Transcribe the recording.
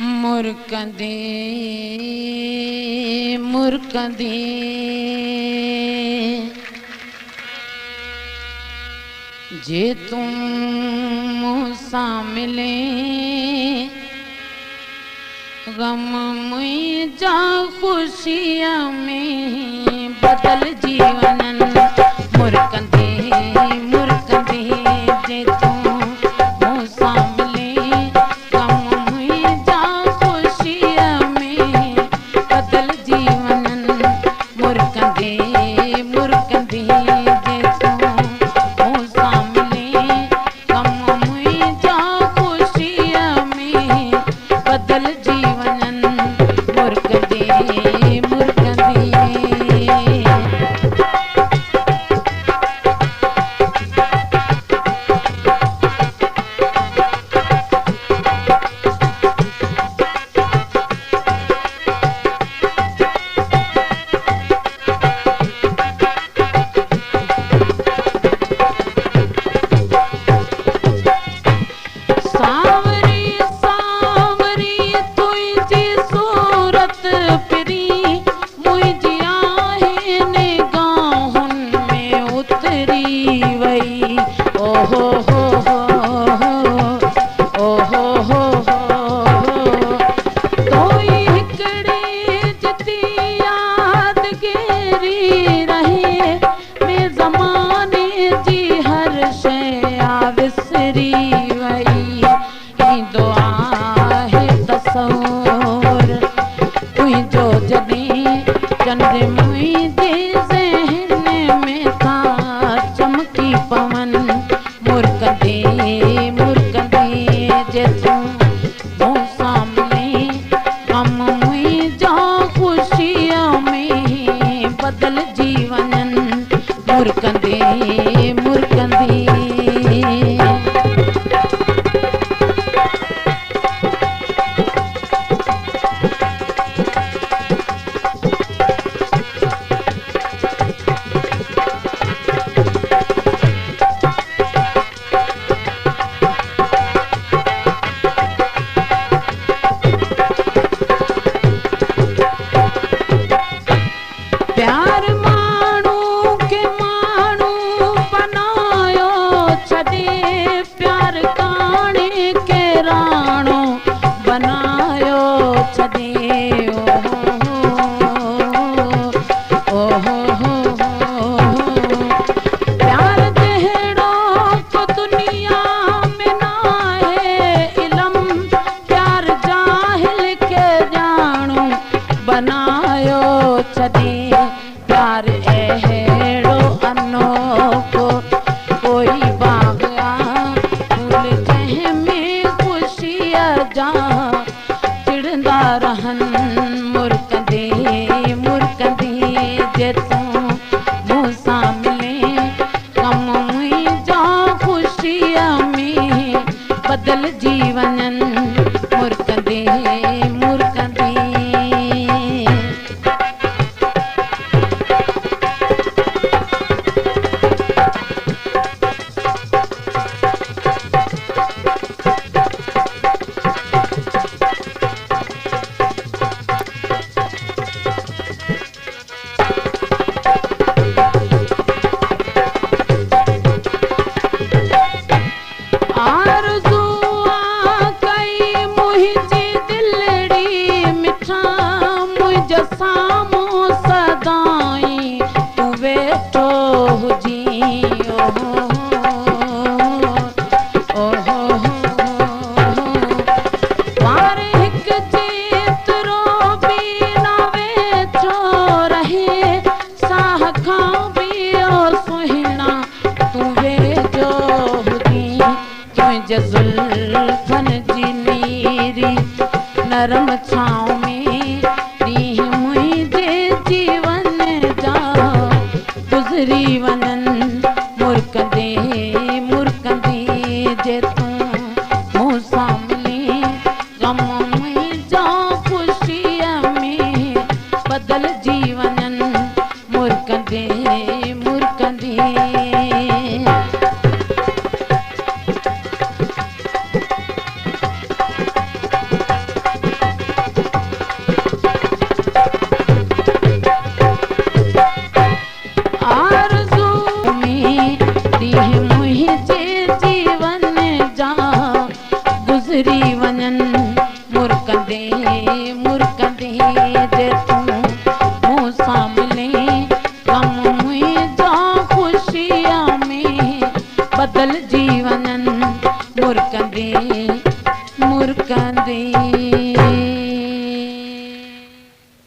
मुरकंदे मुरकंदे जे तुम मूसा मिले गम मुझा खुशियां में बदल जीवनन मुरकंदे मुरकंदे जे तुम मूसा मिले गम मुझा खुशियां में बदल जीवनन मुरकंदे मुरकंदे जे तुम मूसा मिले गम मुझा खुशियां में बदल जीवनन मुरकंदे मुरकंदे नरम छाँव में रीह मुझे जीवन जा गुजरी वनन मुरकंदे मुरकंदे जे तू मूसा मिले गम मुझा खुशियां में बदल जीवनन मुरकंदे मुरकंदे। मुरकंदे मुरकंदे